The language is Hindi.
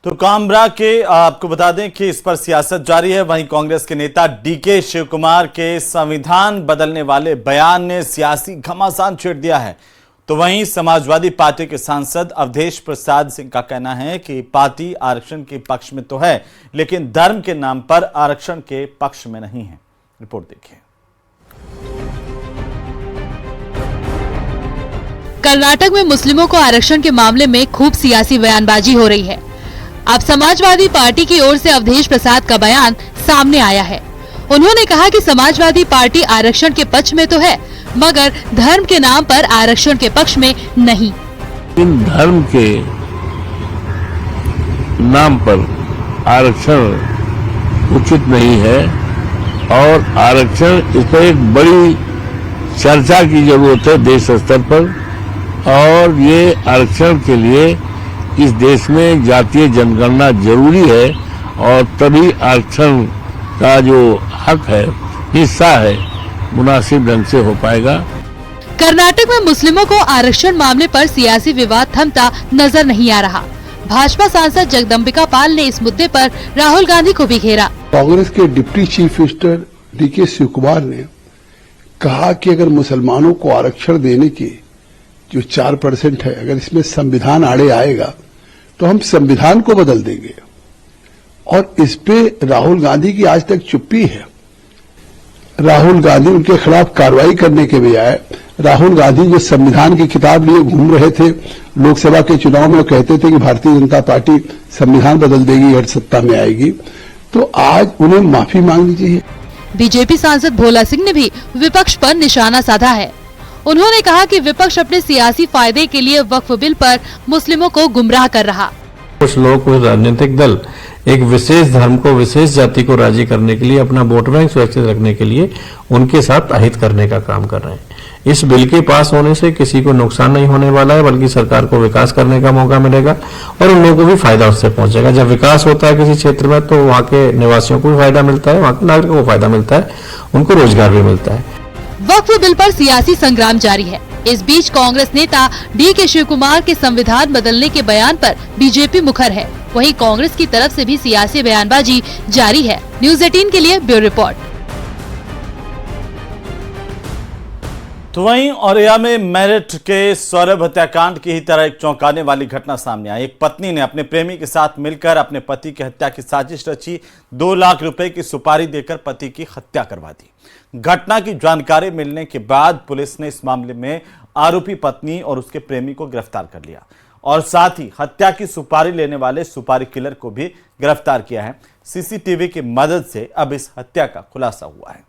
तो कामरा के आपको बता दें कि इस पर सियासत जारी है। वहीं कांग्रेस के नेता डीके शिव कुमार के संविधान बदलने वाले बयान ने सियासी घमासान छेड़ दिया है। तो वहीं समाजवादी पार्टी के सांसद अवधेश प्रसाद सिंह का कहना है कि पार्टी आरक्षण के पक्ष में तो है, लेकिन धर्म के नाम पर आरक्षण के पक्ष में नहीं है। रिपोर्ट देखिए। कर्नाटक में मुस्लिमों को आरक्षण के मामले में खूब सियासी बयानबाजी हो रही है। अब समाजवादी पार्टी की ओर से अवधेश प्रसाद का बयान सामने आया है। उन्होंने कहा कि समाजवादी पार्टी आरक्षण के पक्ष में तो है, मगर धर्म के नाम पर आरक्षण के पक्ष में नहीं। इन धर्म के नाम पर आरक्षण उचित नहीं है और आरक्षण इस पर एक बड़ी चर्चा की जरूरत है देश स्तर पर। और ये आरक्षण के लिए इस देश में जातीय जनगणना जरूरी है और तभी आरक्षण का जो हक है, हिस्सा है, मुनासिब ढंग से हो पाएगा। कर्नाटक में मुस्लिमों को आरक्षण मामले पर सियासी विवाद थमता नजर नहीं आ रहा। भाजपा सांसद जगदम्बिका पाल ने इस मुद्दे पर राहुल गांधी को भी घेरा। कांग्रेस के deputy chief minister DK Shivakumar ने कहा कि अगर मुसलमानों को आरक्षण देने की जो 4% है, अगर इसमें संविधान आड़े आएगा तो हम संविधान को बदल देंगे। और इस पे राहुल गांधी की आज तक चुप्पी है। राहुल गांधी उनके खिलाफ कार्रवाई करने के बजाय, राहुल गांधी जो संविधान की किताब लिए घूम रहे थे लोकसभा के चुनाव में, कहते थे कि भारतीय जनता पार्टी संविधान बदल देगी अगर सत्ता में आएगी, तो आज उन्हें माफी मांगनी चाहिए। बीजेपी सांसद भोला सिंह ने भी विपक्ष पर निशाना साधा है। उन्होंने कहा कि विपक्ष अपने सियासी फायदे के लिए वक्फ बिल पर मुस्लिमों को गुमराह कर रहा। कुछ लोग, कुछ राजनीतिक दल एक विशेष धर्म को, विशेष जाति को राजी करने के लिए, अपना वोट बैंक सुरक्षित रखने के लिए उनके साथ अहित करने का काम कर रहे हैं। इस बिल के पास होने से किसी को नुकसान नहीं होने वाला है, बल्कि सरकार को विकास करने का मौका मिलेगा और उन लोगों को भी फायदा उससे पहुंचेगा। जब विकास होता है किसी क्षेत्र में तो वहाँ के निवासियों को भी फायदा मिलता है, वहाँ के नागरिकों को फायदा मिलता है, उनको रोजगार भी मिलता है। वक्फ बिल पर सियासी संग्राम जारी है। इस बीच कांग्रेस नेता डीके शिव कुमार के संविधान बदलने के बयान पर बीजेपी मुखर है। वहीं कांग्रेस की तरफ से भी सियासी बयानबाजी जारी है। न्यूज़ 18 के लिए ब्यूरो रिपोर्ट। तो वहीं औरैया में मेरठ के सौरभ हत्याकांड की ही तरह एक चौंकाने वाली घटना सामने आई। एक पत्नी ने अपने प्रेमी के साथ मिलकर अपने पति की हत्या की साजिश रची। 2 लाख रुपए की सुपारी देकर पति की हत्या करवा दी। घटना की जानकारी मिलने के बाद पुलिस ने इस मामले में आरोपी पत्नी और उसके प्रेमी को गिरफ्तार कर लिया और साथ ही हत्या की सुपारी लेने वाले सुपारी किलर को भी गिरफ्तार किया है। सीसीटीवी की मदद से अब इस हत्या का खुलासा हुआ है।